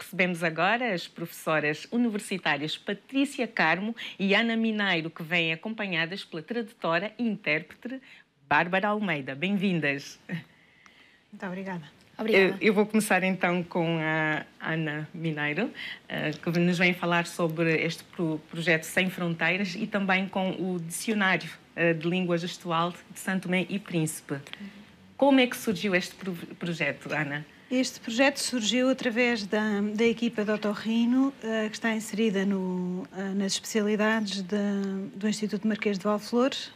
recebemos agora as professoras universitárias Patrícia Carmo e Ana Mineiro, que vêm acompanhadas pela tradutora e intérprete Bárbara Almeida. Bem-vindas. Muito obrigada. Obrigada. Eu vou começar então com a Ana Mineiro, que nos vem falar sobre este projeto Sem Fronteiras e também com o Dicionário de Língua Gestual de São Tomé e Príncipe. Como é que surgiu este projeto, Ana? Este projeto surgiu através da equipa de Otorrino, que está inserida nas especialidades do Instituto Marquês de Valflores,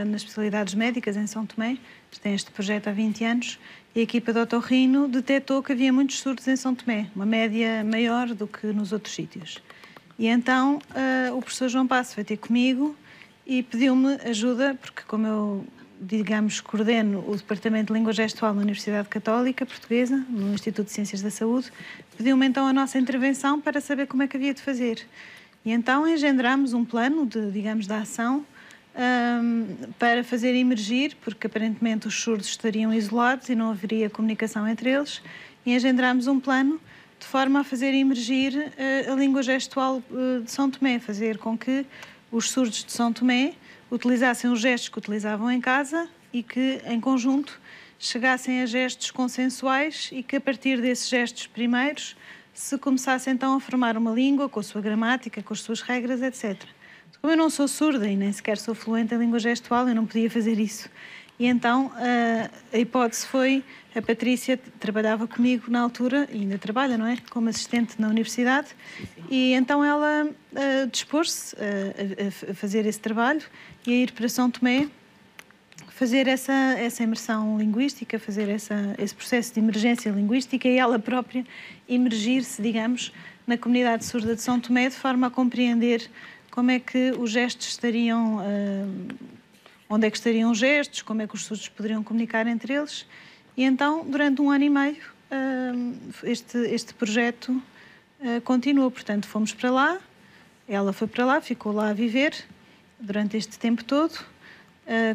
nas especialidades médicas em São Tomé. Tem este projeto há 20 anos. E a equipa de Otorrino detectou que havia muitos surdos em São Tomé, uma média maior do que nos outros sítios. E então o professor João Passo foi ter comigo e pediu-me ajuda, porque como eu, digamos, coordeno o Departamento de Língua Gestual na Universidade Católica Portuguesa, no Instituto de Ciências da Saúde, pediu-me então a nossa intervenção para saber como é que havia de fazer. E então engendrámos um plano de ação para fazer emergir, porque aparentemente os surdos estariam isolados e não haveria comunicação entre eles, e engendrámos um plano de forma a fazer emergir a língua gestual de São Tomé, fazer com que os surdos de São Tomé utilizassem os gestos que utilizavam em casa e que, em conjunto, chegassem a gestos consensuais e que, a partir desses gestos primeiros, se começasse então a formar uma língua com a sua gramática, com as suas regras, etc. Como eu não sou surda e nem sequer sou fluente em língua gestual, eu não podia fazer isso. E então a hipótese foi, a Patrícia trabalhava comigo na altura, e ainda trabalha, não é? Como assistente na universidade, e então ela dispôs-se a fazer esse trabalho e a ir para São Tomé fazer essa imersão linguística, fazer esse processo de emergência linguística e ela própria emergir-se, digamos, na comunidade surda de São Tomé, de forma a compreender como é que os gestos estariam, onde é que estariam os gestos, como é que os surdos poderiam comunicar entre eles. E então, durante 1 ano e meio, este projeto continuou. Portanto, fomos para lá, ela foi para lá, ficou lá a viver durante este tempo todo,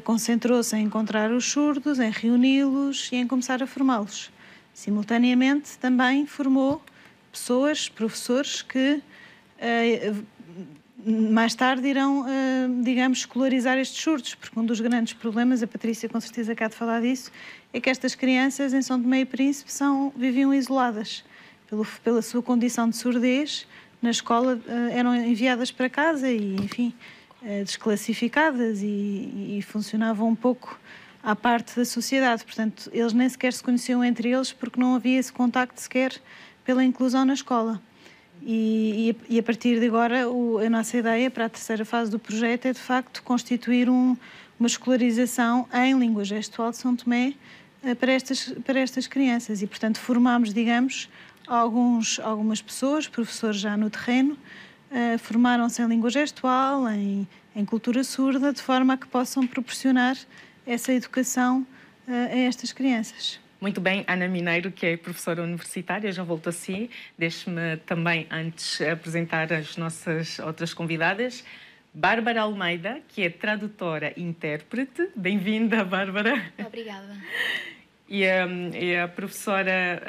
concentrou-se em encontrar os surdos, em reuni-los e em começar a formá-los. Simultaneamente, também formou pessoas, professores que mais tarde irão, digamos, escolarizar estes surdos, porque um dos grandes problemas, a Patrícia com certeza cá de falar disso, é que estas crianças em São Tomé e Príncipe viviam isoladas. Pela sua condição de surdez, na escola eram enviadas para casa e, enfim, desclassificadas e funcionavam um pouco à parte da sociedade. Portanto, eles nem sequer se conheciam entre eles porque não havia esse contacto sequer pela inclusão na escola. E a partir de agora, a nossa ideia para a terceira fase do projeto é, de facto, constituir uma escolarização em língua gestual de São Tomé para estas crianças. E, portanto, formámos, digamos, algumas pessoas, professores já no terreno, formaram-se em língua gestual, em cultura surda, de forma a que possam proporcionar essa educação a estas crianças. Muito bem, Ana Mineiro, que é professora universitária, já volto a si. Deixe-me também, antes, apresentar as nossas outras convidadas. Bárbara Almeida, que é tradutora e intérprete. Bem-vinda, Bárbara. Obrigada. E a professora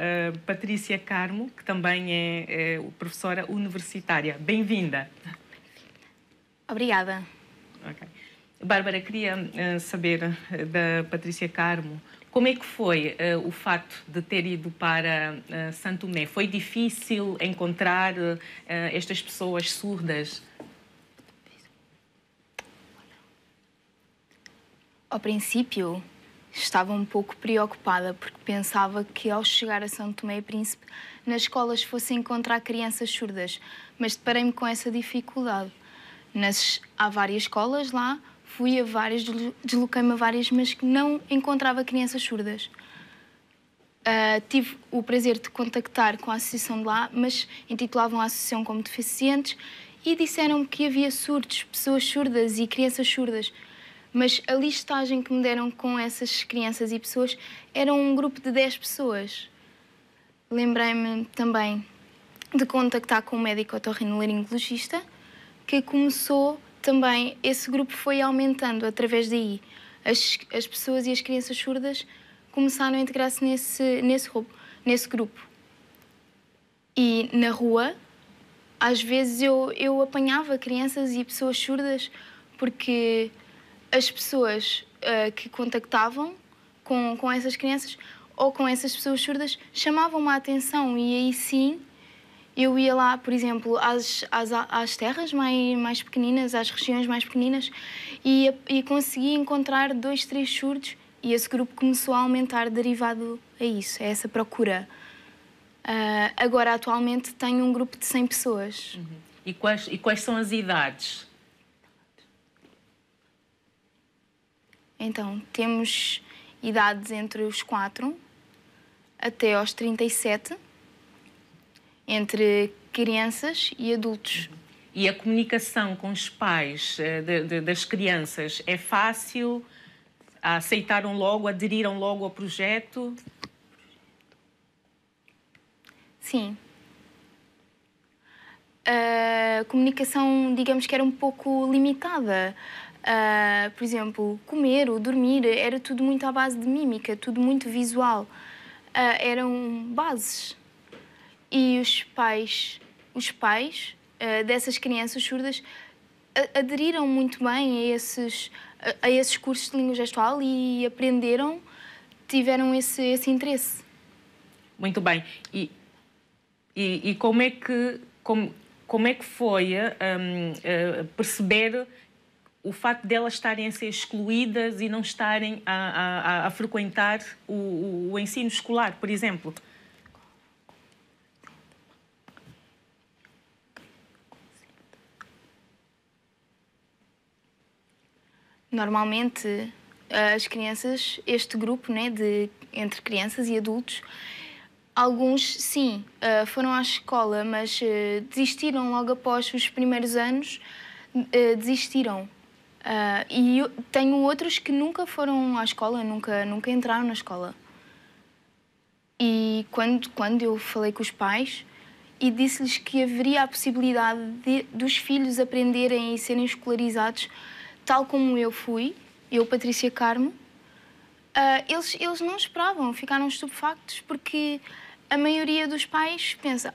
Patrícia Carmo, que também é professora universitária. Bem-vinda. Obrigada. Okay. Bárbara, queria saber da Patrícia Carmo, como é que foi o facto de ter ido para São Tomé? Foi difícil encontrar estas pessoas surdas? Ao princípio, estava um pouco preocupada porque pensava que ao chegar a São Tomé e Príncipe, nas escolas fosse encontrar crianças surdas, mas deparei-me com essa dificuldade. Há várias escolas lá, fui a várias, desloquei-me a várias, mas que não encontrava crianças surdas. Tive o prazer de contactar com a associação de lá, mas intitulavam a associação como deficientes e disseram-me que havia surdos, pessoas surdas e crianças surdas. Mas a listagem que me deram com essas crianças e pessoas era um grupo de 10 pessoas. Lembrei-me também de contactar com um médico otorrinolaringologista que começou também, esse grupo foi aumentando através daí. As pessoas e as crianças surdas começaram a integrar-se nesse grupo. E na rua, às vezes eu apanhava crianças e pessoas surdas porque as pessoas que contactavam com essas crianças ou com essas pessoas surdas chamavam-me a atenção e aí sim eu ia lá, por exemplo, às terras mais pequeninas, às regiões mais pequeninas e conseguia encontrar 2, 3 surdos e esse grupo começou a aumentar derivado a isso, a essa procura. Agora, atualmente, tenho um grupo de 100 pessoas. Uhum. E quais são as idades? Então, temos idades entre os 4 até aos 37, entre crianças e adultos. E a comunicação com os pais das crianças é fácil? Aceitaram logo, aderiram logo ao projeto? Sim. A comunicação, digamos que era um pouco limitada. Por exemplo, comer ou dormir, era tudo muito à base de mímica, tudo muito visual. Eram bases. E os pais dessas crianças surdas aderiram muito bem a esses cursos de língua gestual e aprenderam, tiveram esse interesse. Muito bem. E como é que foi perceber o facto de elas estarem a ser excluídas e não estarem a frequentar o ensino escolar, por exemplo? Normalmente, as crianças, este grupo, né, entre crianças e adultos, alguns, sim, foram à escola, mas desistiram logo após os primeiros anos, desistiram. E eu tenho outros que nunca foram à escola, nunca entraram na escola. E quando eu falei com os pais e disse-lhes que haveria a possibilidade dos filhos aprenderem e serem escolarizados, tal como eu fui, eu, Patrícia Carmo, eles não esperavam, ficaram estupefactos, porque a maioria dos pais pensa: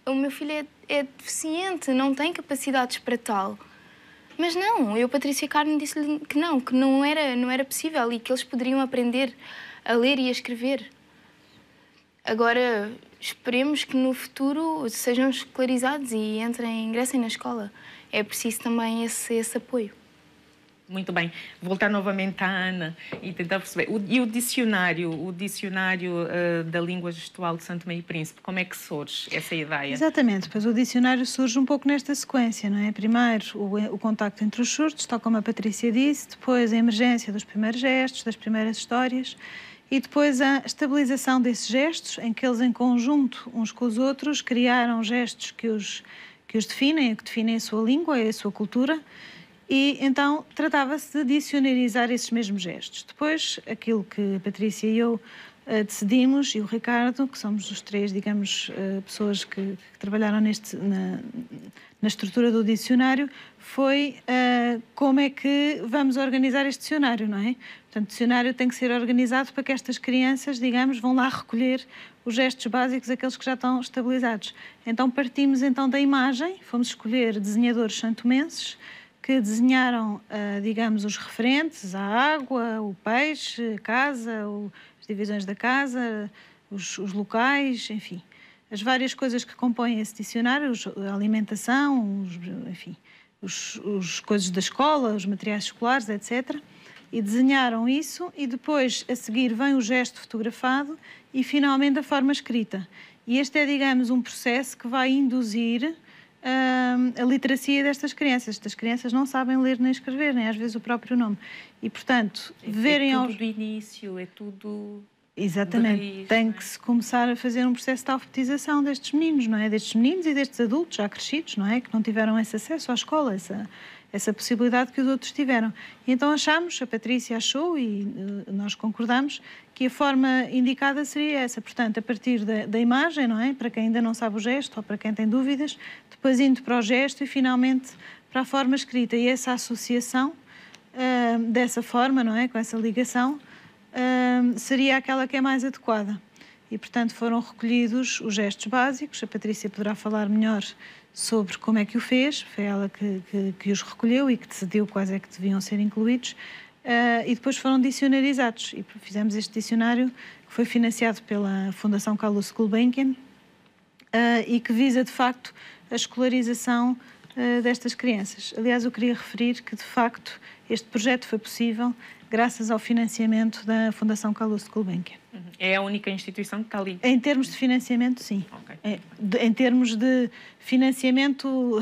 o meu filho é deficiente, não tem capacidades para tal. Mas não, eu, Patrícia Carmo, disse-lhe que não era possível e que eles poderiam aprender a ler e a escrever. Agora, esperemos que no futuro sejam escolarizados e ingressem na escola. É preciso também esse apoio. Muito bem. Voltar novamente à Ana e tentar perceber. E o dicionário da língua gestual de Santo Tomé e Príncipe, como é que surge essa ideia? Exatamente, pois o dicionário surge um pouco nesta sequência, não é? Primeiro o contacto entre os surdos, tal como a Patrícia disse, depois a emergência dos primeiros gestos, das primeiras histórias e depois a estabilização desses gestos, em que eles em conjunto, uns com os outros, criaram gestos que os definem, que definem a sua língua e a sua cultura. E então tratava-se de dicionarizar esses mesmos gestos. Depois, aquilo que a Patrícia e eu decidimos, e o Ricardo, que somos os 3, digamos, pessoas que trabalharam na estrutura do dicionário, foi como é que vamos organizar este dicionário, não é? Portanto, o dicionário tem que ser organizado para que estas crianças, digamos, vão lá recolher os gestos básicos, aqueles que já estão estabilizados. Então partimos então da imagem, fomos escolher desenhadores santomenses, que desenharam, digamos, os referentes, a água, o peixe, a casa, as divisões da casa, os locais, enfim, as várias coisas que compõem esse dicionário, a alimentação, enfim, os coisas da escola, os materiais escolares, etc. E desenharam isso e depois, a seguir, vem o gesto fotografado e, finalmente, a forma escrita. E este é, digamos, um processo que vai induzir a literacia destas crianças. Estas crianças não sabem ler nem escrever, nem às vezes o próprio nome. E, portanto, verem tudo do início, é tudo... Exatamente. Raiz, tem que se começar a fazer um processo de alfabetização destes meninos, não é? Destes meninos e destes adultos já crescidos, não é? Que não tiveram esse acesso à escola, essa possibilidade que os outros tiveram. E então a Patrícia achou e nós concordamos que a forma indicada seria essa. Portanto, a partir da imagem, não é? Para quem ainda não sabe o gesto ou para quem tem dúvidas, depois indo para o gesto e finalmente para a forma escrita. E essa associação dessa forma, não é? Com essa ligação, seria aquela que é mais adequada. e, portanto, foram recolhidos os gestos básicos. A Patrícia poderá falar melhor sobre como é que o fez, foi ela que os recolheu e que decidiu quais é que deviam ser incluídos, e depois foram dicionarizados, e fizemos este dicionário que foi financiado pela Fundação Carlos Gulbenkian, e que visa, de facto, a escolarização destas crianças. Aliás, eu queria referir que, de facto, este projeto foi possível graças ao financiamento da Fundação Carlos Gulbenkian. É a única instituição que está ali? Em termos de financiamento, sim. Okay. Em termos de financiamento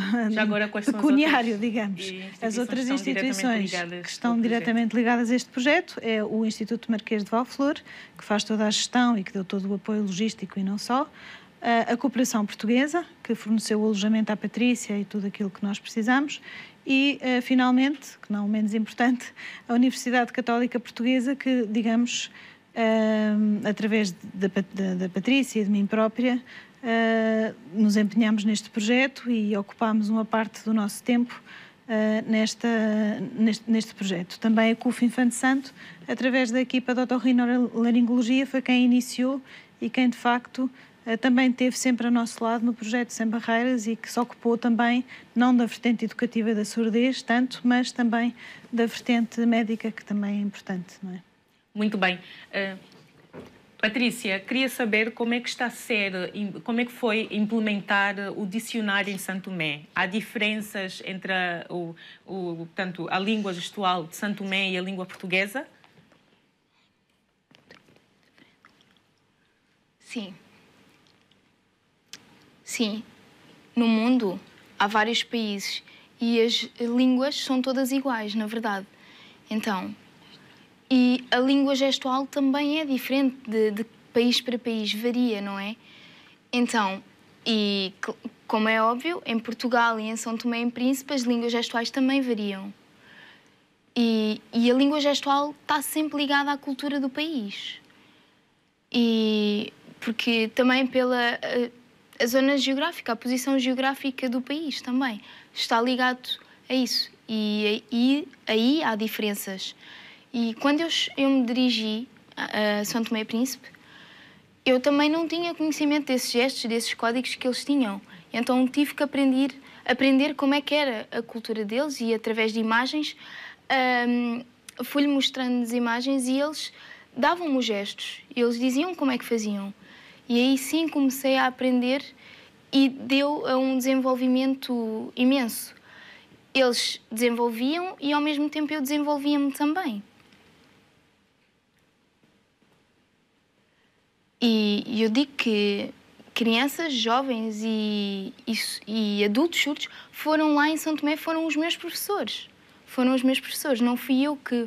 pecuniário, digamos. As outras instituições que estão diretamente ligadas a este projeto é o Instituto Marquês de Valflor, que faz toda a gestão e que deu todo o apoio logístico e não só. A Cooperação Portuguesa, que forneceu o alojamento à Patrícia e tudo aquilo que nós precisamos. E, finalmente, que não menos importante, a Universidade Católica Portuguesa, que, digamos, através da Patrícia e de mim própria, nos empenhamos neste projeto e ocupámos uma parte do nosso tempo neste projeto. Também a CUF Infante Santo, através da equipa de otorrinolaringologia, foi quem iniciou e quem, de facto, também esteve sempre ao nosso lado no projeto Sem Barreiras e que se ocupou também, não da vertente educativa da surdez, tanto, mas também da vertente médica, que também é importante, não é? Muito bem. Patrícia, queria saber como é que como é que foi implementar o dicionário em Santo Tomé. Há diferenças entre portanto, a língua gestual de Santo Tomé e a língua portuguesa? Sim. Sim. No mundo há vários países e as línguas são todas iguais, na verdade. Então, e a língua gestual também é diferente de país para país, varia, não é? Então, e como é óbvio, em Portugal e em São Tomé e Príncipe as línguas gestuais também variam. E a língua gestual está sempre ligada à cultura do país. E porque também pela a zona geográfica, a posição geográfica do país também está ligado a isso. E aí há diferenças. E quando eu me dirigi a São Tomé e Príncipe, eu também não tinha conhecimento desses gestos, desses códigos que eles tinham. Então tive que aprender como é que era a cultura deles e através de imagens fui-lhe mostrando as imagens e eles davam-me os gestos. Eles diziam como é que faziam. E aí sim comecei a aprender e deu a um desenvolvimento imenso. Eles desenvolviam e ao mesmo tempo eu desenvolvia-me também. E eu digo que crianças, jovens e adultos surdos foram lá em São Tomé, foram os meus professores. Foram os meus professores, não fui eu que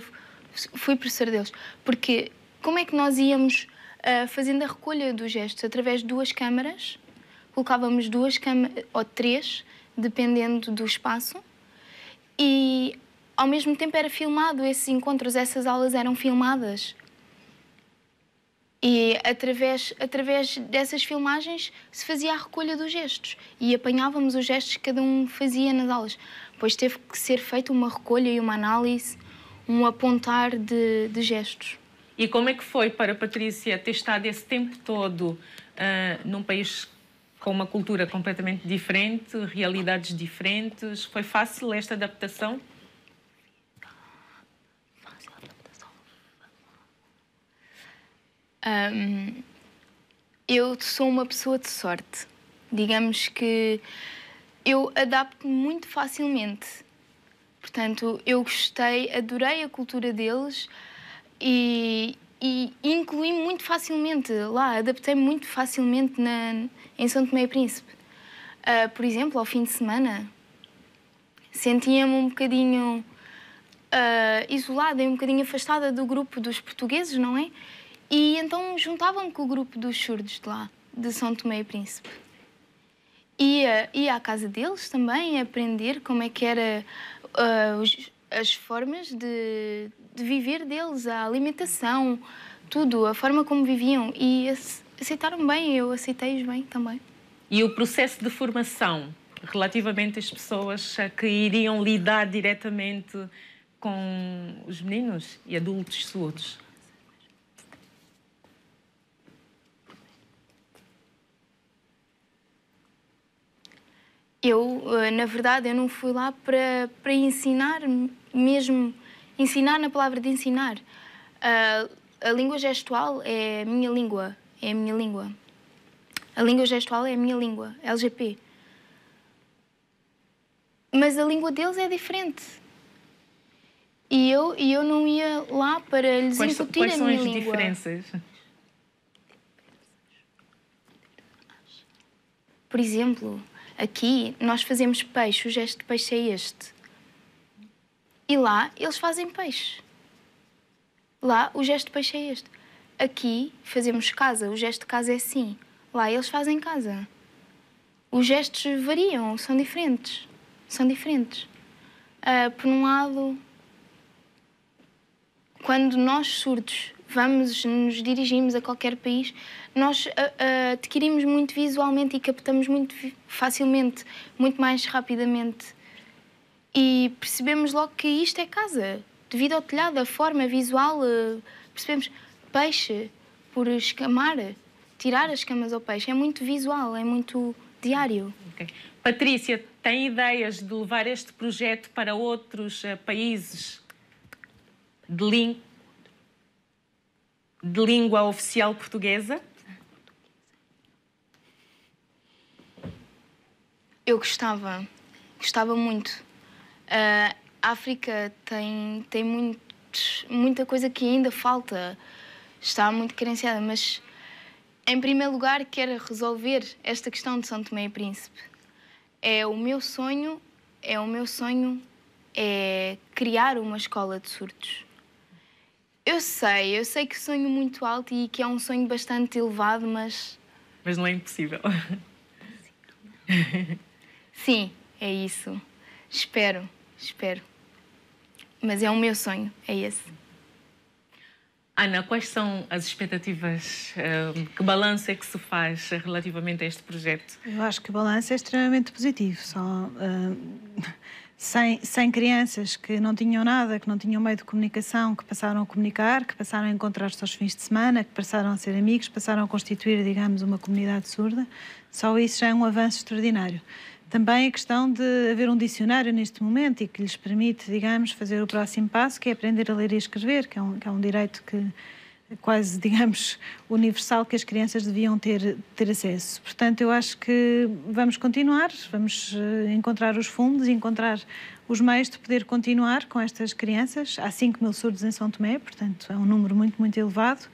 fui professor deles. Porque como é que nós íamos fazendo a recolha dos gestos? Através de 2 câmaras, colocávamos 2 câmaras, ou 3, dependendo do espaço, e ao mesmo tempo era filmado esses encontros, essas aulas eram filmadas. E através dessas filmagens se fazia a recolha dos gestos e apanhávamos os gestos que cada um fazia nas aulas. Depois teve que ser feita uma recolha e uma análise, um apontar de gestos. E como é que foi para a Patrícia ter estado esse tempo todo num país com uma cultura completamente diferente, realidades diferentes? Foi fácil esta adaptação? Eu sou uma pessoa de sorte. Digamos que eu adapto-me muito facilmente. Portanto, eu gostei, adorei a cultura deles e incluí-me muito facilmente lá. Adaptei-me muito facilmente em São Tomé e Príncipe. Por exemplo, ao fim de semana, sentia-me um bocadinho isolada e um bocadinho afastada do grupo dos portugueses, não é? E então juntava-me com o grupo dos surdos de lá, de São Tomé e Príncipe. Ia à casa deles também, a aprender como é que era as formas de viver deles, a alimentação, tudo, a forma como viviam. E aceitaram bem, eu aceitei-os bem também. E o processo de formação, relativamente às pessoas que iriam lidar diretamente com os meninos e adultos surdos? Na verdade, eu não fui lá para ensinar, mesmo ensinar na palavra de ensinar. A língua gestual é a minha língua, A língua gestual é a minha língua, LGP. Mas a língua deles é diferente. E eu não ia lá para lhes incutir a minha língua. Quais são as diferenças? Por exemplo, aqui nós fazemos peixe, o gesto de peixe é este. E lá eles fazem peixe. Lá o gesto de peixe é este. Aqui fazemos casa, o gesto de casa é assim. Lá eles fazem casa. Os gestos variam, são diferentes. Por um lado, quando nós surdos nos dirigimos a qualquer país, nós adquirimos muito visualmente e captamos muito facilmente, muito mais rapidamente. E percebemos logo que isto é casa. Devido ao telhado, a forma visual, percebemos peixe por escamar, tirar as escamas ao peixe. É muito visual, é muito diário. Okay. Patrícia, tem ideias de levar este projeto para outros países de língua oficial portuguesa? Eu gostava muito. A África tem muita coisa que ainda falta, está muito carenciada, mas em primeiro lugar quero resolver esta questão de São Tomé e Príncipe. O meu sonho é criar uma escola de surdos. Eu sei que sonho muito alto e que é um sonho bastante elevado, mas... Mas não é impossível. Sim, é isso. Espero. Mas é o meu sonho, é esse. Ana, quais são as expectativas? Que balanço é que se faz relativamente a este projeto? Eu acho que o balanço é extremamente positivo. Só 100 crianças que não tinham nada, que não tinham meio de comunicação, que passaram a comunicar, que passaram a encontrar-se aos fins de semana, que passaram a ser amigos, passaram a constituir, digamos, uma comunidade surda. Só isso já é um avanço extraordinário. Também a questão de haver um dicionário neste momento e que lhes permite, digamos, fazer o próximo passo, que é aprender a ler e escrever, que é um direito que é quase, digamos, universal, que as crianças deviam ter acesso. Portanto, eu acho que vamos continuar, vamos encontrar os fundos, encontrar os meios de poder continuar com estas crianças. Há 5.000 surdos em São Tomé, portanto, é um número muito, muito elevado.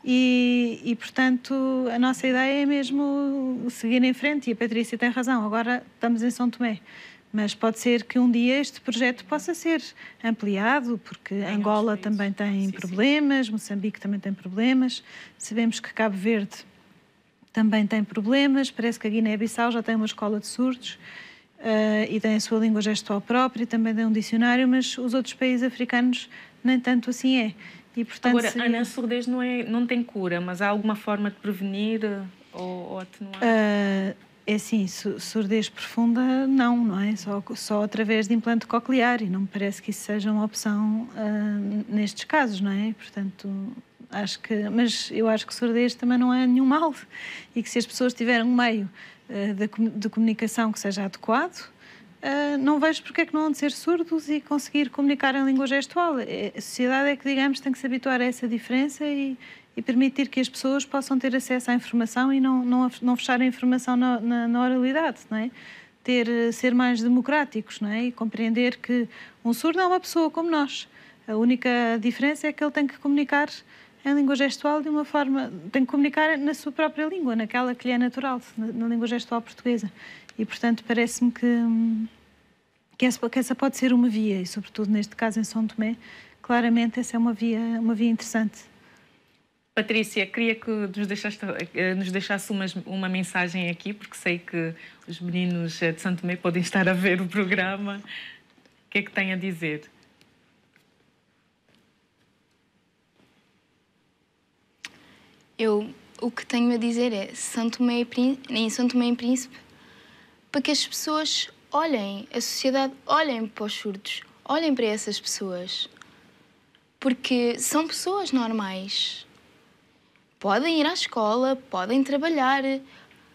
E, portanto, a nossa ideia é mesmo seguir em frente, e a Patrícia tem razão, agora estamos em São Tomé, mas pode ser que um dia este projeto possa ser ampliado, porque Angola também tem problemas, Moçambique também tem problemas, sabemos que Cabo Verde também tem problemas, parece que a Guiné-Bissau já tem uma escola de surdos e tem a sua língua gestual própria, também tem um dicionário, mas os outros países africanos nem tanto assim é. E, portanto, agora, Ana, a surdez não tem cura, mas há alguma forma de prevenir ou atenuar? É assim, surdez profunda não é? Só através de implante coclear, e não me parece que isso seja uma opção nestes casos, não é? Portanto, mas eu acho que surdez também não é nenhum mal, e que se as pessoas tiverem um meio de comunicação que seja adequado, não vejo porque é que não hão de ser surdos e conseguir comunicar em língua gestual. A sociedade é que, digamos, tem que se habituar a essa diferença e permitir que as pessoas possam ter acesso à informação e não fechar a informação na oralidade, não é? Ser mais democráticos, não é? E compreender que um surdo é uma pessoa como nós. A única diferença é que ele tem que comunicar em língua gestual de uma forma... Tem que comunicar na sua própria língua, naquela que lhe é natural, na língua gestual portuguesa. E, portanto, parece-me que essa pode ser uma via, e, sobretudo, neste caso, em São Tomé, claramente essa é uma via interessante. Patrícia, queria que nos deixasse uma mensagem aqui, porque sei que os meninos de São Tomé podem estar a ver o programa. O que é que tem a dizer? O que tenho a dizer é, em São Tomé e Príncipe, para que as pessoas olhem, a sociedade olhem para os surdos, olhem para essas pessoas, porque são pessoas normais. Podem ir à escola, podem trabalhar,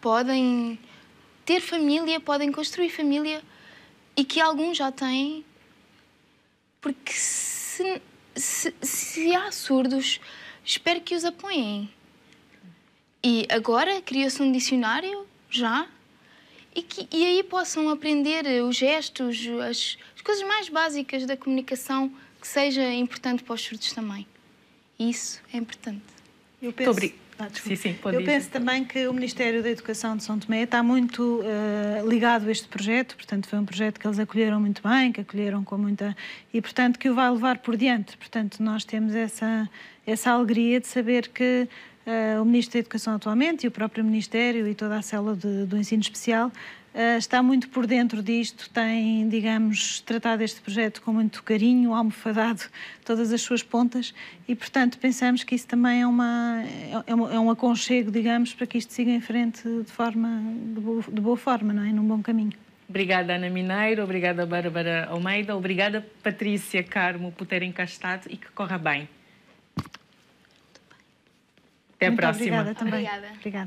podem ter família, podem construir família e que alguns já têm, porque se há surdos, espero que os apoiem. E agora criou-se um dicionário, já, e aí possam aprender os gestos, as coisas mais básicas da comunicação, que seja importante para os surdos também. Isso é importante. Eu penso, eu penso também que o Ministério da Educação de São Tomé está muito ligado a este projeto, portanto foi um projeto que eles acolheram muito bem, que acolheram com muita... e portanto que o vai levar por diante. Portanto nós temos essa alegria de saber que o Ministro da Educação atualmente e o próprio Ministério e toda a célula do ensino especial está muito por dentro disto, tem, digamos, tratado este projeto com muito carinho, almofadado todas as suas pontas e, portanto, pensamos que isso também é um aconchego, digamos, para que isto siga em frente de boa forma, não é? Num bom caminho. Obrigada, Ana Mineiro, obrigada, Bárbara Almeida, obrigada, Patrícia Carmo, por terem cá estado e que corra bem. Até a próxima. Obrigada também. Obrigada. Obrigada.